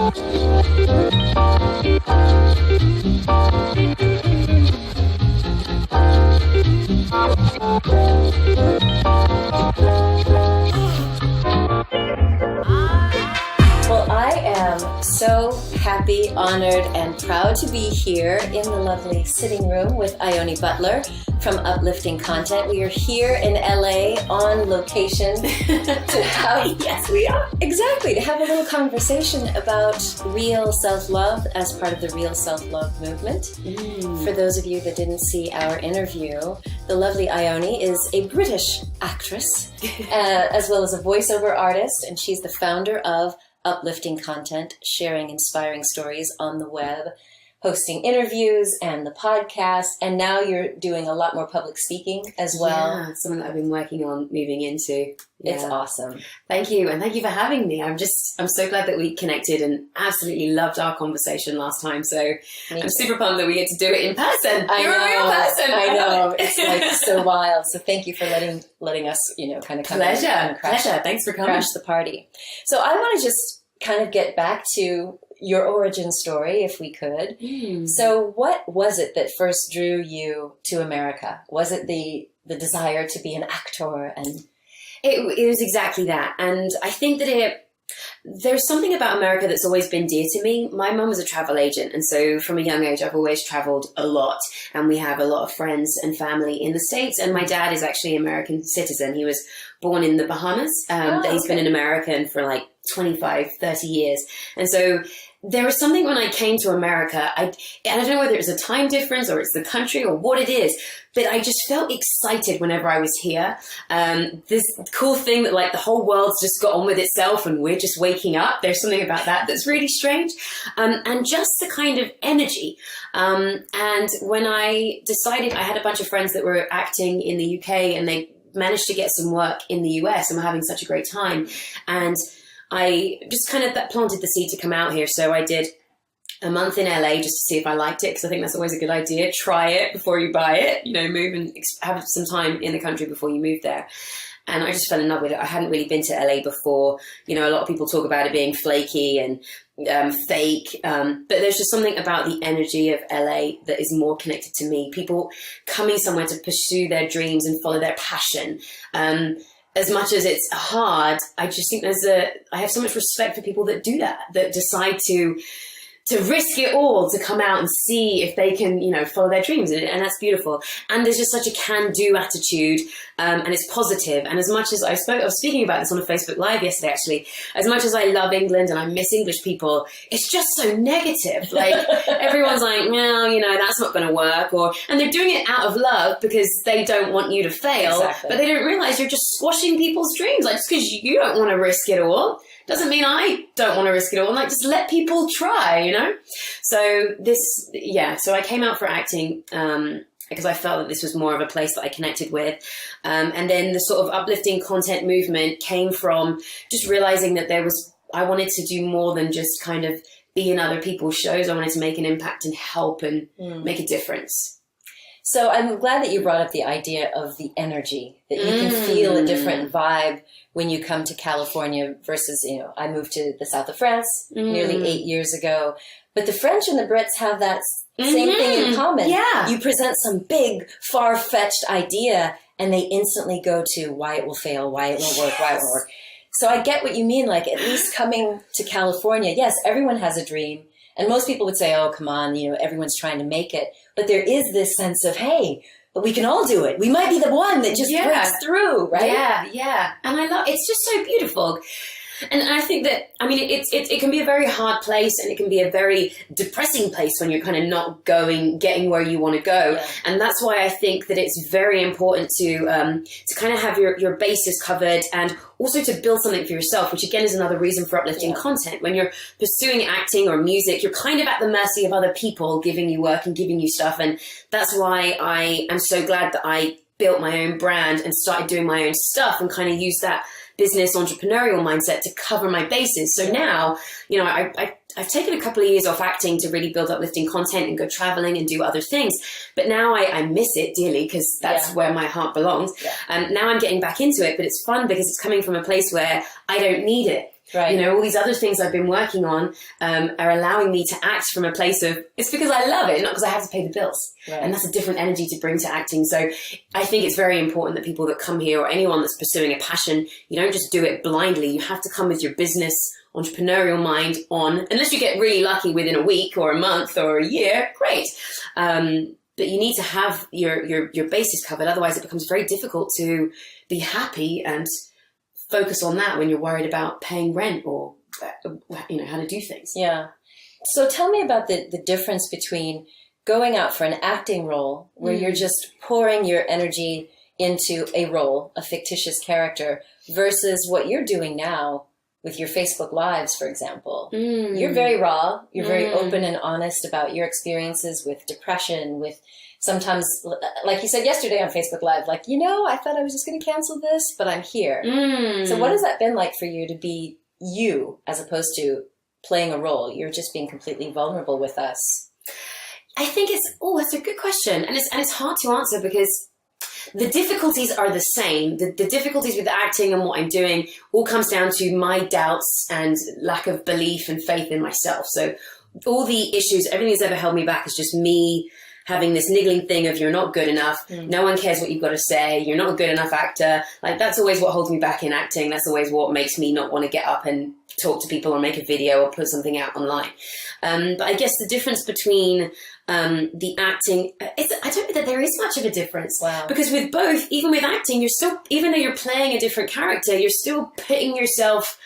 Well, I am so happy, honored, and proud to be here in the lovely sitting room with Ione Butler from Uplifting Content. We are here in LA on location to have... Yes, we are. Exactly, to have a little conversation about real self-love as part of the Real Self-Love movement. For those of you that didn't see our interview, the lovely Ione is a British actress as well as a voiceover artist, and she's the founder of Uplifting Content, sharing inspiring stories on the web, hosting interviews and the podcast, and now you're doing a lot more public speaking as well. Yeah, something that I've been working on moving into. Yeah. It's awesome. Thank you, and thank you for having me. I'm so glad that we connected and absolutely loved our conversation last time. So I'm super pumped that we get to do it in person. You're a real person. I know. It's like so wild. So thank you for letting us, kind of come Pleasure. and Pleasure. Thanks for coming. Crash the party. So I want to just kind of get back to your origin story, if we could. So what was it that first drew you to America? Was it the desire to be an actor? And it was exactly that. And I think that there's something about America that's always been dear to me. My mum was a travel agent, and so from a young age I've always traveled a lot, and we have a lot of friends and family in the States, and my dad is actually an American citizen. He was born in the Bahamas, but he's been an American for like 25, 30 years. And so there was something when I came to America, I don't know whether it's a time difference or it's the country or what it is, but I just felt excited whenever I was here. This cool thing that like the whole world's just got on with itself and we're just waking up. There's something about that that's really strange. And just the kind of energy. And when I decided, I had a bunch of friends that were acting in the UK and they managed to get some work in the US and were having such a great time. And I just kind of planted the seed to come out here. So I did a month in LA just to see if I liked it, because I think that's always a good idea. Try it before you buy it, move and have some time in the country before you move there. And I just fell in love with it. I hadn't really been to LA before. A lot of people talk about it being flaky and fake. But there's just something about the energy of LA that is more connected to me. People coming somewhere to pursue their dreams and follow their passion. As much as it's hard, I just think I have so much respect for people that do that decide to risk it all to come out and see if they can, follow their dreams. And that's beautiful. And there's just such a can-do attitude, and it's positive. And as much as I was speaking about this on a Facebook Live yesterday, actually, as much as I love England and I miss English people, it's just so negative. Like everyone's like, well, that's not going to work. And they're doing it out of love because they don't want you to fail, Exactly. But they don't realize you're just squashing people's dreams. Like just because you don't want to risk it all doesn't mean I don't want to risk it all. Like, just let people try, So so I came out for acting because I felt that this was more of a place that I connected with. And then the sort of uplifting content movement came from just realizing that I wanted to do more than just kind of be in other people's shows. I wanted to make an impact and help and make a difference. So I'm glad that you brought up the idea of the energy, that you can feel a different vibe when you come to California versus, I moved to the south of France nearly 8 years ago. But the French and the Brits have that same thing in common. Yeah. You present some big, far-fetched idea and they instantly go to why it will fail, why it won't work, why it won't work. So I get what you mean. Like, at least coming to California, yes, everyone has a dream. And most people would say, oh, come on, everyone's trying to make it. But there is this sense of, hey, but we can all do it. We might be the one that just breaks through, right? Yeah. And it's just so beautiful. And I think that, it can be a very hard place and it can be a very depressing place when you're kind of not getting where you want to go. Yeah. And that's why I think that it's very important to kind of have your bases covered and also to build something for yourself, which again is another reason for uplifting content. When you're pursuing acting or music, you're kind of at the mercy of other people giving you work and giving you stuff. And that's why I am so glad that I built my own brand and started doing my own stuff and kind of used that business entrepreneurial mindset to cover my bases. So now, I've taken a couple of years off acting to really build uplifting content and go traveling and do other things. But now I miss it dearly because that's where my heart belongs. Yeah. Now I'm getting back into it, but it's fun because it's coming from a place where I don't need it. Right. You know, all these other things I've been working on are allowing me to act from a place of, it's because I love it, not because I have to pay the bills. Right. And that's a different energy to bring to acting. So I think it's very important that people that come here, or anyone that's pursuing a passion, you don't just do it blindly. You have to come with your business entrepreneurial mind on, unless you get really lucky within a week or a month or a year, great. But you need to have your bases covered. Otherwise it becomes very difficult to be happy and focus on that when you're worried about paying rent or, you know, how to do things. Yeah. So tell me about the difference between going out for an acting role where you're just pouring your energy into a role, a fictitious character, versus what you're doing now with your Facebook Lives, for example. You're very raw. You're very open and honest about your experiences with depression, with sometimes, like you said yesterday on Facebook Live, like, you know, I thought I was just going to cancel this, but I'm here. So what has that been like for you to be you as opposed to playing a role? You're just being completely vulnerable with us. I think that's a good question. And it's hard to answer because the difficulties are the same. The difficulties with acting and what I'm doing all comes down to my doubts and lack of belief and faith in myself. So all the issues, everything that's ever held me back is just me having this niggling thing of you're not good enough. No one cares what you've got to say. You're not a good enough actor. Like, that's always what holds me back in acting. That's always what makes me not want to get up and talk to people or make a video or put something out online. But I guess the difference between the acting, I don't know that there is much of a difference. Wow. Because with both, even with acting, you're still, even though you're playing a different character, you're still putting yourself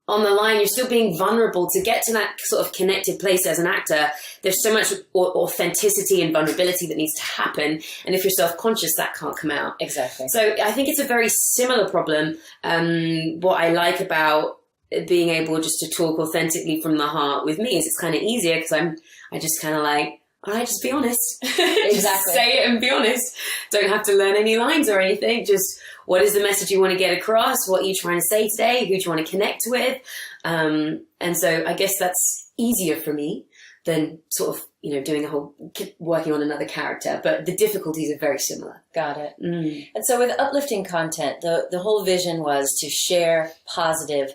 on the line. You're still being vulnerable. To get to that sort of connected place as an actor, there's so much authenticity and vulnerability that needs to happen. And if you're self-conscious, that can't come out. Exactly. So I think it's a very similar problem. What I like about being able just to talk authentically from the heart with me is it's kind of easier because I just kind of like, all right, just be honest. Exactly. Just say it and be honest. Don't have to learn any lines or anything. Just what is the message you want to get across? What are you trying to say today? Who do you want to connect with? And so I guess that's easier for me than sort of, you know, doing working on another character. But the difficulties are very similar. Got it. And so with Uplifting Content, the whole vision was to share positive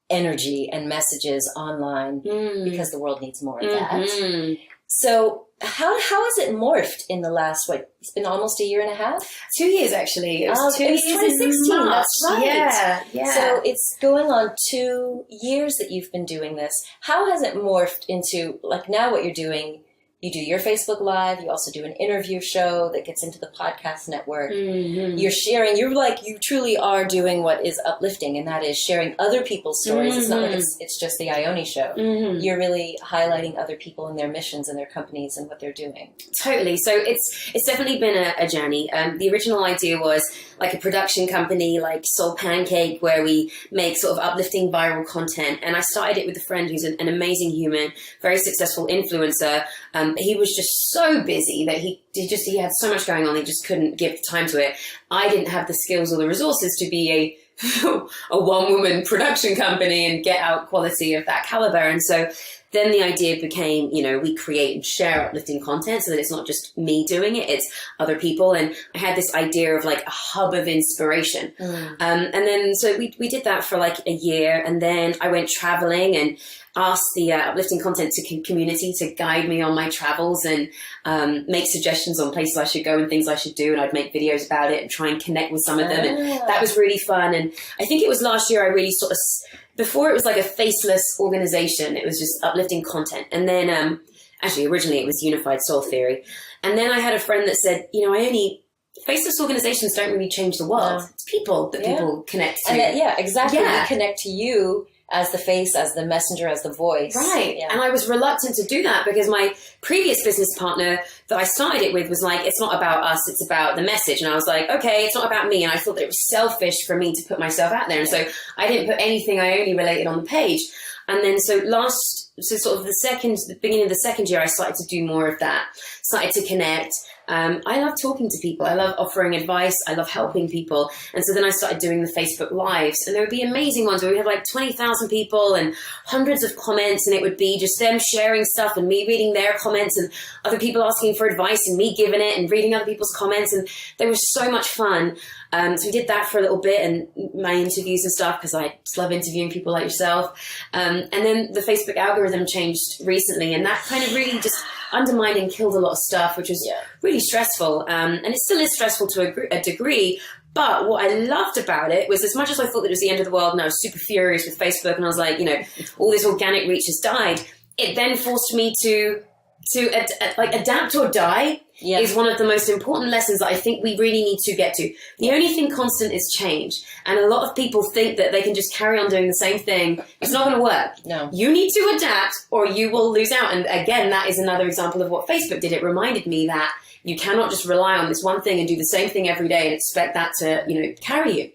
energy and messages online because the world needs more of that. So how has it morphed in the last, it's been almost a year and a half? 2 years, actually. It was 2 years 2016, in March. that's right. Yeah. So it's going on 2 years that you've been doing this. How has it morphed into, like, now what you're doing? You do your Facebook Live. You also do an interview show that gets into the podcast network. You're sharing. You truly are doing what is uplifting, and that is sharing other people's stories. It's not like it's just the Ione show. You're really highlighting other people and their missions and their companies and what they're doing. Totally. So it's definitely been a journey. The original idea was like a production company, like Soul Pancake, where we make sort of uplifting viral content. And I started it with a friend who's an amazing human, very successful influencer. He was just so busy that he had so much going on, he just couldn't give time to it. I didn't have the skills or the resources to be a one-woman production company and get out quality of that caliber. And so then the idea became, you know, we create and share uplifting content so that it's not just me doing it, it's other people. And I had this idea of like a hub of inspiration. And then so we did that for like a year. And then I went traveling and asked the uplifting content community to guide me on my travels and make suggestions on places I should go and things I should do. And I'd make videos about it and try and connect with some of them. And that was really fun. And I think it was last year I really sort of, before it was like a faceless organization, it was just uplifting content. And then actually originally it was Unified Soul Theory. And then I had a friend that said, you know, faceless organizations don't really change the world. It's people that people connect to. And exactly. We connect to you as the face, as the messenger, as the voice. Right. Yeah. And I was reluctant to do that because my previous business partner that I started it with was like, it's not about us, it's about the message. And I was like, okay, it's not about me. And I thought that it was selfish for me to put myself out there. And so I didn't put anything Ione related on the page. And then so last so sort of the beginning of the second year, I started to do more of that, started to connect. I love talking to people. I love offering advice. I love helping people. And so then I started doing the Facebook Lives, and there would be amazing ones where we'd have like 20,000 people and hundreds of comments, and it would be just them sharing stuff and me reading their comments and other people asking for advice and me giving it and reading other people's comments. And they were so much fun. So we did that for a little bit, and my interviews and stuff, because I just love interviewing people like yourself. And then the Facebook algorithm changed recently, and that kind of really just undermined and killed a lot of stuff, which was really stressful. And it still is stressful to a degree. But what I loved about it was, as much as I thought that it was the end of the world and I was super furious with Facebook and I was like, all this organic reach has died, it then forced me to adapt or die. Is one of the most important lessons that I think we really need to get to. The only thing constant is change. And a lot of people think that they can just carry on doing the same thing. It's not going to work. No. You need to adapt or you will lose out. And again, that is another example of what Facebook did. It reminded me that you cannot just rely on this one thing and do the same thing every day and expect that to, carry you.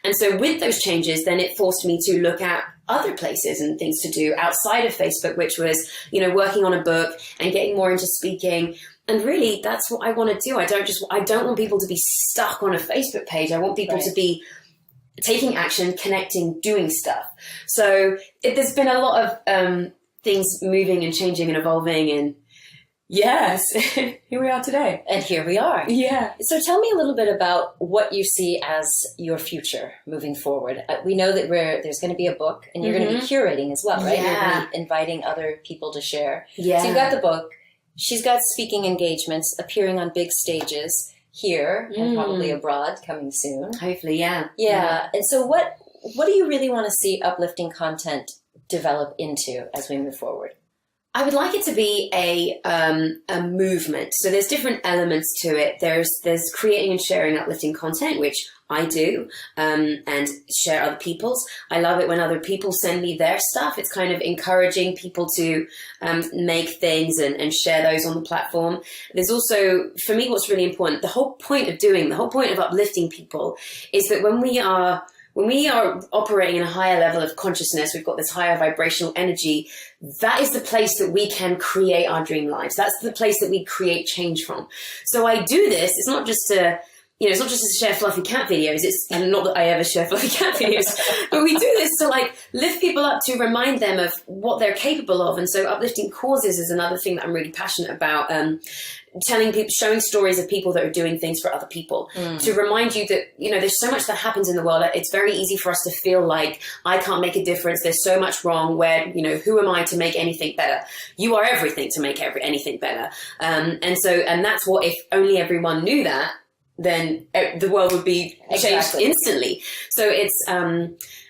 And so with those changes, then it forced me to look at other places and things to do outside of Facebook, which was, working on a book and getting more into speaking. And really, that's what I want to do. I don't want people to be stuck on a Facebook page. I want people to be taking action, connecting, doing stuff. So there's been a lot of things moving and changing and evolving, and yes, here we are today. And here we are. Yeah. So tell me a little bit about what you see as your future moving forward. We know that there's going to be a book, and you're going to be curating as well, right? Yeah. You're going to be inviting other people to share. Yeah. So you've got the book. She's got speaking engagements, appearing on big stages here and probably abroad coming soon. Hopefully, yeah. Yeah. And so what do you really want to see Uplifting Content develop into as we move forward? I would like it to be a movement. So there's different elements to it. There's creating and sharing uplifting content, which I do, and share other people's. I love it when other people send me their stuff. It's kind of encouraging people to make things and share those on the platform. There's also, for me, what's really important, the whole point of uplifting people is that when we are operating in a higher level of consciousness, we've got this higher vibrational energy, that is the place that we can create our dream lives. That's the place that we create change from. So I do this, it's not just to share fluffy cat videos. And not that I ever share fluffy cat videos, but we do this to lift people up, to remind them of what they're capable of. And so uplifting causes is another thing that I'm really passionate about. Telling people, showing stories of people that are doing things for other people, to remind you that, there's so much that happens in the world. It's very easy for us to feel like I can't make a difference. There's so much wrong where, who am I to make anything better? You are everything to make anything better. And that's what, if only everyone knew that, then the world would be changed instantly. So it's,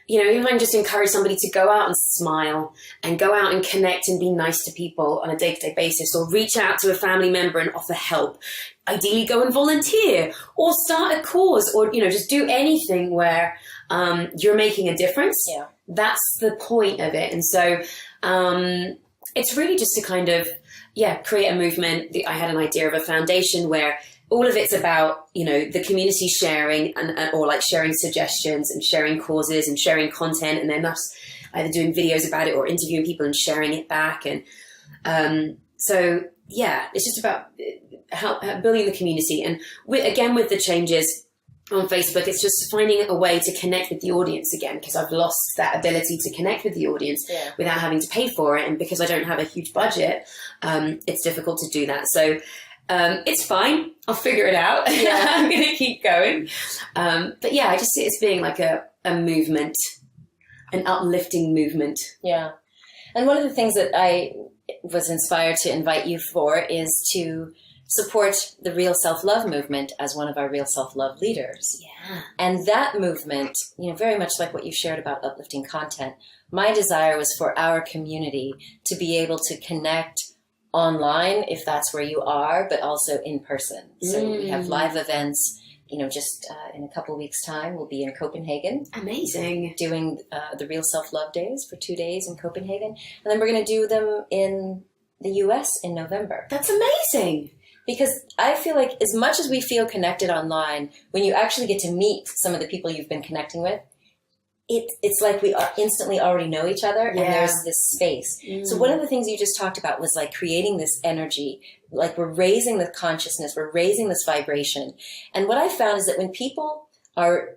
even if I can just encourage somebody to go out and smile and go out and connect and be nice to people on a day-to-day basis, or reach out to a family member and offer help, ideally go and volunteer or start a cause, or, just do anything where you're making a difference. Yeah. That's the point of it. And so it's really just to kind of, create a movement. I had an idea of a foundation where all of it's about, the community sharing or sharing suggestions and sharing causes and sharing content, and then us either doing videos about it or interviewing people and sharing it back. And it's just about building the community. And with the changes on Facebook, it's just finding a way to connect with the audience again, because I've lost that ability to connect with the audience without having to pay for it. And because I don't have a huge budget, it's difficult to do that. So it's fine. I'll figure it out. Yeah. I'm going to keep going. I just see it as being like a movement, an uplifting movement. Yeah. And one of the things that I was inspired to invite you for is to support the Real Self-Love movement as one of our Real Self-Love leaders. Yeah. And that movement, very much like what you shared about uplifting content, my desire was for our community to be able to connect online, if that's where you are, but also in person. So we have live events, just in a couple of weeks' time, we'll be in Copenhagen. Amazing. Doing the Real Self-Love Days for 2 days in Copenhagen. And then we're going to do them in the US in November. That's amazing. Because I feel like as much as we feel connected online, when you actually get to meet some of the people you've been connecting with, it's like we instantly already know each other, and there's this space. So one of the things you just talked about was like creating this energy, like we're raising the consciousness, we're raising this vibration. And what I found is that when people are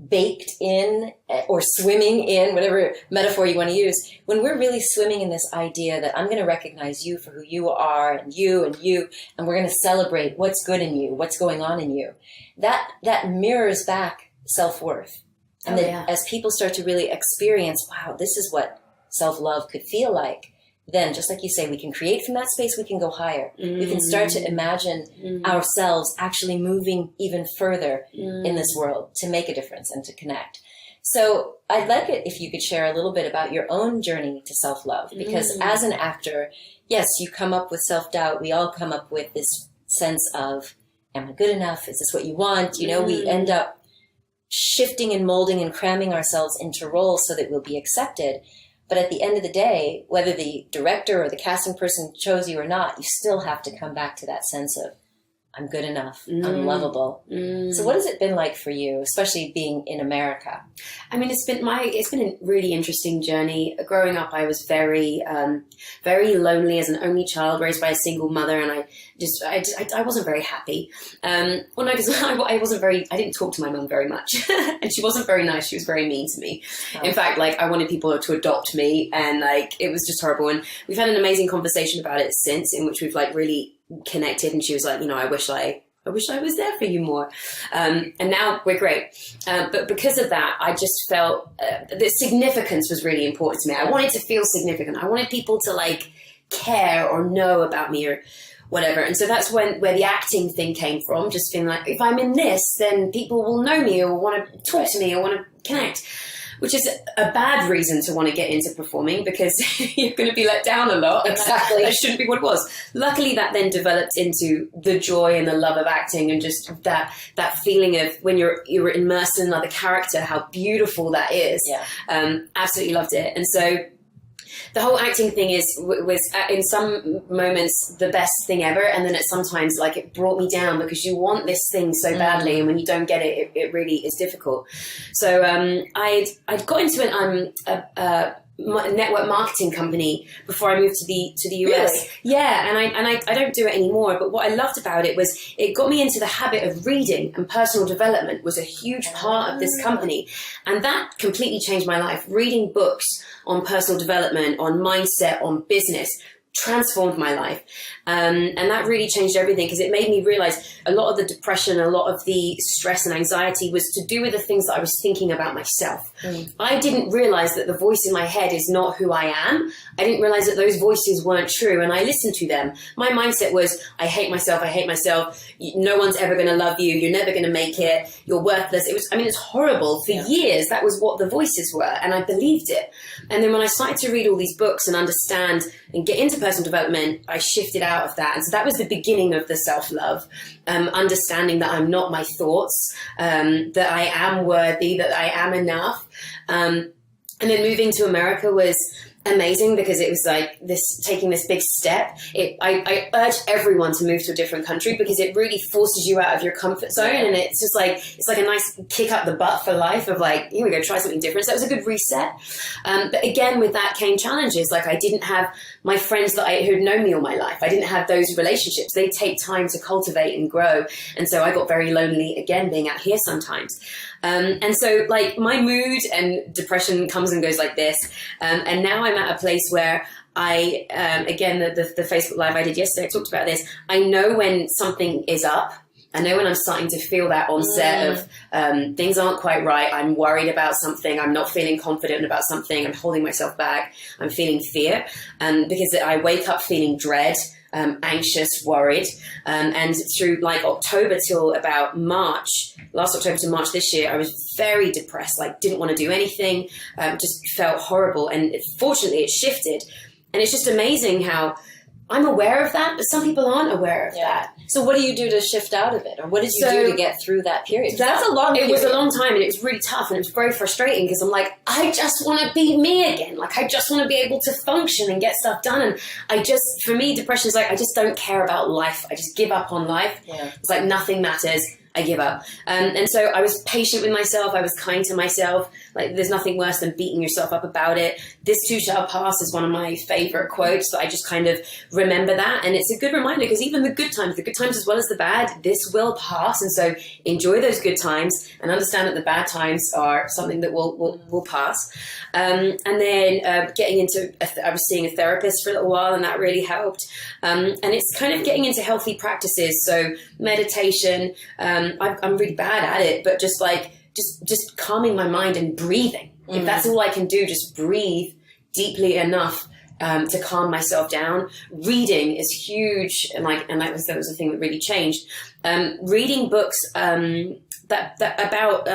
baked in or swimming in, whatever metaphor you want to use, when we're really swimming in this idea that I'm going to recognize you for who you are, and you, and we're going to celebrate what's good in you, what's going on in you, that mirrors back self-worth. And then as people start to really experience, wow, this is what self-love could feel like, then just like you say, we can create from that space, we can go higher. We can start to imagine ourselves actually moving even further in this world to make a difference and to connect. So I'd like it if you could share a little bit about your own journey to self-love, because as an actor, yes, you come up with self-doubt. We all come up with this sense of, am I good enough? Is this what you want? You know, we end up shifting and molding and cramming ourselves into roles so that we'll be accepted. But at the end of the day, whether the director or the casting person chose you or not, you still have to come back to that sense of, I'm good enough, I'm lovable. So what has it been like for you, especially being in America? I mean, it's been a really interesting journey. Growing up, I was very, very lonely as an only child, raised by a single mother, and I wasn't very happy. Well, no, because I didn't talk to my mum very much, and she wasn't very nice. She was very mean to me. In fact, like, I wanted people to adopt me, and like, it was just horrible. And we've had an amazing conversation about it since, in which we've like really connected, and she was like, you know, I wish I was there for you more. And now we're great. But because of that, I just felt the significance was really important to me. I wanted to feel significant. I wanted people to like care or know about me or whatever. And so that's where the acting thing came from. Just feeling like, if I'm in this, then people will know me or want to talk to me or want to connect. Which is a bad reason to want to get into performing, because you're going to be let down a lot. Exactly. That shouldn't be what it was. Luckily, that then developed into the joy and the love of acting, and just that feeling of when you're immersed in another character, how beautiful that is. Yeah. Absolutely loved it. And so the whole acting thing was in some moments the best thing ever, and then at sometimes like it brought me down, because you want this thing so badly, and when you don't get it, it really is difficult. So I'd got into a network marketing company before I moved to the US. Really? Yeah, and I don't do it anymore. But what I loved about it was it got me into the habit of reading, and personal development was a huge part of this company, and that completely changed my life. Reading books on personal development, on mindset, on business, transformed my life. And that really changed everything, because it made me realize a lot of the depression, a lot of the stress and anxiety was to do with the things that I was thinking about myself. I didn't realize that the voice in my head is not who I am. I didn't realize that those voices weren't true, and I listened to them. My mindset was, I hate myself. No one's ever going to love you. You're never going to make it. You're worthless. It's horrible. For years, that was what the voices were, and I believed it. And then when I started to read all these books and understand and get into personal development, I shifted out of that. And so that was the beginning of the self-love, understanding that I'm not my thoughts, that I am worthy, that I am enough. And then moving to America was amazing, because it was like taking this big step. I urge everyone to move to a different country, because it really forces you out of your comfort zone, and it's just like, it's like a nice kick up the butt for life of like, here we go, try something different. So that was a good reset. But again, with that came challenges. Like, I didn't have my friends who'd known me all my life. I didn't have those relationships. They take time to cultivate and grow. And so I got very lonely again, being out here sometimes. And so like my mood and depression comes and goes like this. And now I'm at a place where I, again, the Facebook Live I did yesterday, I talked about this. I know when something is up. I know when I'm starting to feel that onset of things aren't quite right. I'm worried about something. I'm not feeling confident about something. I'm holding myself back. I'm feeling fear, because I wake up feeling dread, anxious, worried. And through like October till about March, last October to March this year, I was very depressed, like didn't want to do anything, just felt horrible. And fortunately it shifted. And it's just amazing how I'm aware of that, but some people aren't aware of that. So what do you do to shift out of it? Or what did you do to get through that period? That's a long period. It was a long time, and it was really tough, and it was very frustrating, because I'm like, I just want to be me again. Like, I just want to be able to function and get stuff done. And for me, depression is like, I just don't care about life. I just give up on life. Yeah. It's like nothing matters. I give up. And so I was patient with myself. I was kind to myself. Like, there's nothing worse than beating yourself up about it. This too shall pass is one of my favorite quotes, that I just kind of remember that. And it's a good reminder, because even the good times as well as the bad, this will pass. And so enjoy those good times and understand that the bad times are something that will pass. And then getting into, I was seeing a therapist for a little while, and that really helped. And it's kind of getting into healthy practices. So meditation, I'm really bad at it, but just calming my mind and breathing. If that's all I can do, just breathe deeply enough to calm myself down. Reading is huge, and that was the thing that really changed. Reading books that about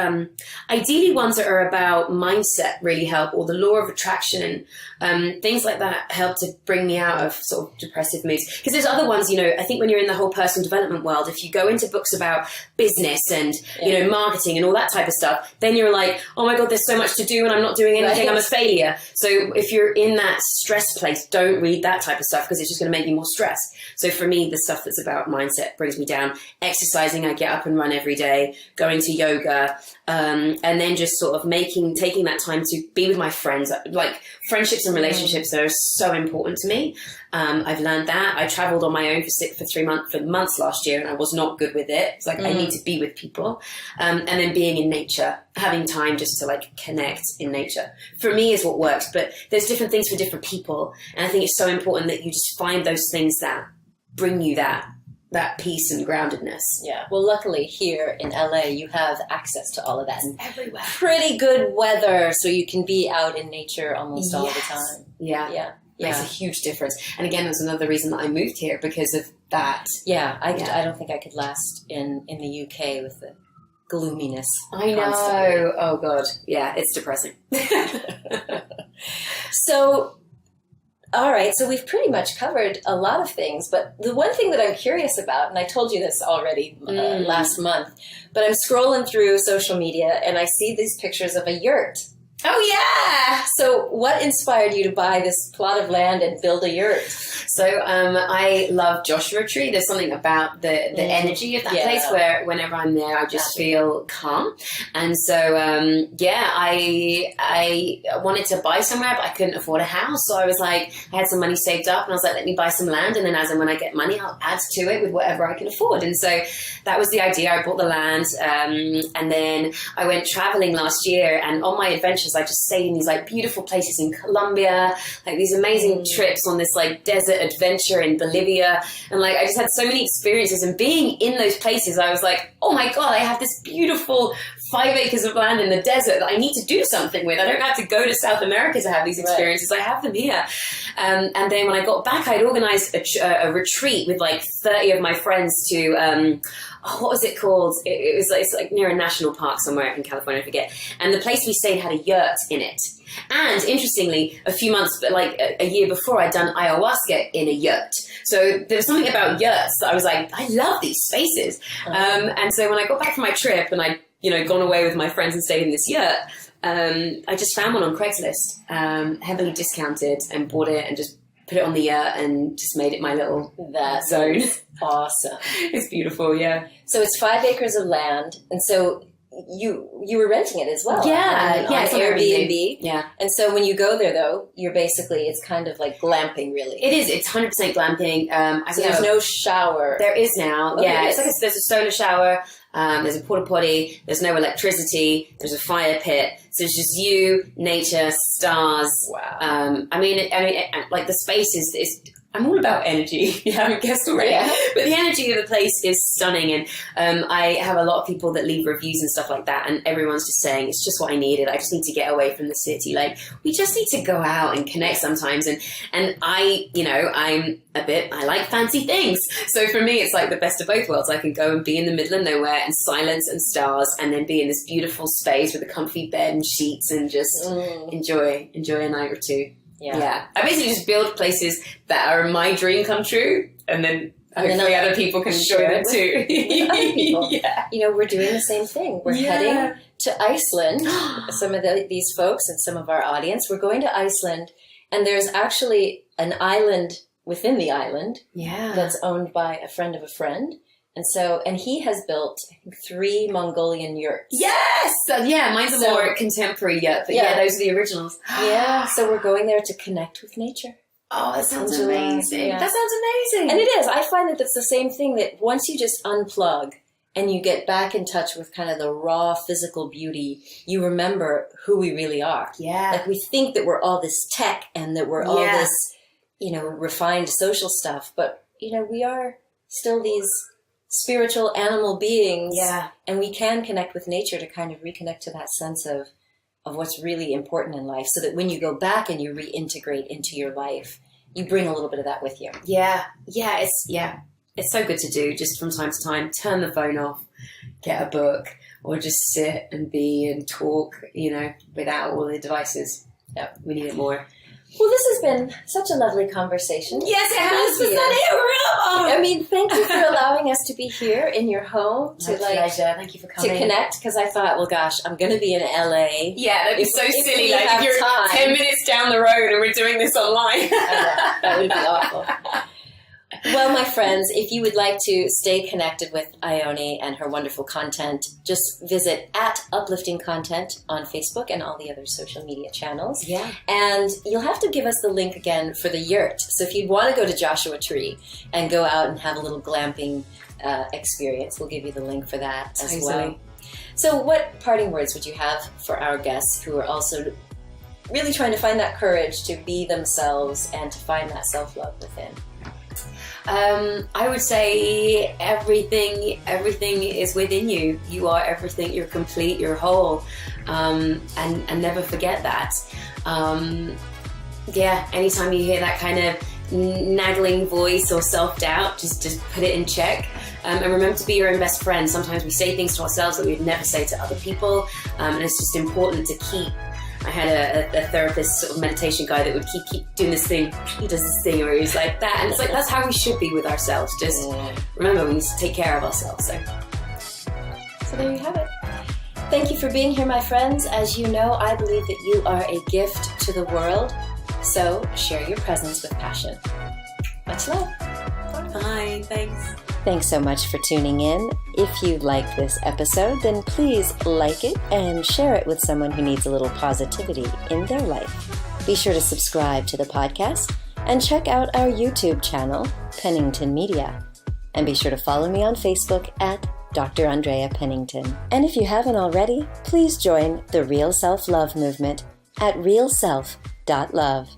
ideally ones that are about mindset really help, or the law of attraction, and things like that help to bring me out of sort of depressive moods. Because there's other ones, I think when you're in the whole personal development world, if you go into books about business and marketing and all that type of stuff, then you're like, oh my god, there's so much to do and I'm not doing anything. Right. I'm a failure. So if you're in that stress place, don't read that type of stuff, because it's just going to make you more stressed. So for me, the stuff that's about mindset brings me down. Exercising, I get up and run every day, going to yoga, and then just sort of taking that time to be with my friends. Like, friendships and relationships are so important to me. I've learned that. I traveled on my own for months last year, and I was not good with it. It's like, I need to be with people. And then being in nature, having time just to connect in nature, for me is what works. But there's different things for different people. And I think it's so important that you just find those things that bring you that peace and groundedness. Yeah. Well, luckily here in LA, you have access to all of that. It's everywhere. Pretty good weather, so you can be out in nature almost all the time. Yeah. Makes a huge difference. And again, that's another reason that I moved here, because of that. Yeah. I don't think I could last in the UK with the gloominess. I know. Constantly. Oh God. Yeah, it's depressing. So, all right, so we've pretty much covered a lot of things, but the one thing that I'm curious about, and I told you this already last month, but I'm scrolling through social media and I see these pictures of a yurt. Oh, yeah! So what inspired you to buy this plot of land and build a yurt? So I love Joshua Tree. There's something about the energy of that place where whenever I'm there, I just feel calm. And so, I wanted to buy somewhere, but I couldn't afford a house. So I was like, I had some money saved up, and I was like, let me buy some land. And then as and when I get money, I'll add to it with whatever I can afford. And so that was the idea. I bought the land. And then I went traveling last year, and on my adventures, I just stayed in these beautiful places in Colombia, these amazing trips on this desert adventure in Bolivia. And I just had so many experiences, and being in those places, I was like, oh my God, I have this beautiful 5 acres of land in the desert that I need to do something with. I don't have to go to South America to have these experiences. Right. I have them here. And then when I got back, I'd organized a retreat with 30 of my friends to, what was it called? It's near a national park somewhere in California, I forget. And the place we stayed had a yurt in it. And interestingly, a few months, a year before, I'd done ayahuasca in a yurt. So there was something about yurts that I was like, I love these spaces. And so when I got back from my trip and I'd gone away with my friends and stayed in this yurt, I just found one on Craigslist, heavily discounted, and bought it and just put it on the yurt and just made it my little zone. Awesome. It's beautiful, yeah. So it's 5 acres of land, and so you were renting it as well. Yeah, on Airbnb. Yeah. And so when you go there, though, you're basically, it's kind of like glamping, really. It is. It's 100% glamping. So there's no shower. There is now. Okay. Yeah, there's a solar shower. There's a porta potty. There's no electricity. There's a fire pit. So it's just you, nature, stars. Wow. I mean, the space is. I'm all about energy. You haven't guessed already. Yeah. But the energy of the place is stunning. And I have a lot of people that leave reviews and stuff like that. And everyone's just saying, it's just what I needed. I just need to get away from the city. We just need to go out and connect sometimes. And I like fancy things. So for me, it's the best of both worlds. I can go and be in the middle of nowhere and silence and stars, and then be in this beautiful space with a comfy bed and sheets and just enjoy a night or two. Yeah. I basically just build places that are my dream come true, and then hopefully other people can enjoy them too. Yeah. We're doing the same thing. We're heading to Iceland. Some of these folks and some of our audience, we're going to Iceland, and there's actually an island within the island that's owned by a friend of a friend. And he has built, I think, 3 Mongolian yurts. Yes! Mine's a more contemporary yurt, but those are the originals. Yeah, so we're going there to connect with nature. Oh, that sounds amazing. Yeah. That sounds amazing. And it is. I find that it's the same thing, that once you just unplug and you get back in touch with kind of the raw physical beauty, you remember who we really are. Yeah. Like, we think that we're all this tech and that we're all this, refined social stuff, but, we are still these spiritual animal beings. Yeah. And we can connect with nature to kind of reconnect to that sense of what's really important in life, so that when you go back and you reintegrate into your life, you bring a little bit of that with you. Yeah. It's so good to do, just from time to time. Turn the phone off, get a book, or just sit and be and talk, without all the devices. Yep, we need it more. Well, this has been such a lovely conversation. Yes, it has. Was that it? I mean, thank you for allowing us to be here in your home. My pleasure. Thank you for coming. To connect, because I thought, well, gosh, I'm going to be in LA. Yeah, that'd be so silly. Like, if you're 10 minutes down the road and we're doing this online. That would be awful. Well, my friends, if you would like to stay connected with Ione and her wonderful content, just visit @Uplifting Content on Facebook and all the other social media channels. Yeah. And you'll have to give us the link again for the yurt. So if you'd want to go to Joshua Tree and go out and have a little glamping experience, we'll give you the link for that as well. So what parting words would you have for our guests who are also really trying to find that courage to be themselves and to find that self-love within? I would say everything is within you. You are everything. You're complete. You're whole, and never forget that. Anytime you hear that kind of nagging voice or self-doubt, just put it in check. And remember to be your own best friend. Sometimes we say things to ourselves that we would never say to other people, and it's just important to keep. I had a therapist, sort of meditation guy, that would keep doing this thing. He does this thing where he's like that, and it's like, that's how we should be with ourselves. Just remember, we need to take care of ourselves. So there you have it. Thank you for being here, my friends. As you know, I believe that you are a gift to the world. So share your presence with passion. Much love. Bye. Thanks. Thanks so much for tuning in. If you liked this episode, then please like it and share it with someone who needs a little positivity in their life. Be sure to subscribe to the podcast and check out our YouTube channel, Pennington Media. And be sure to follow me on Facebook @Dr. Andrea Pennington. And if you haven't already, please join the Real Self-Love movement at realself.love.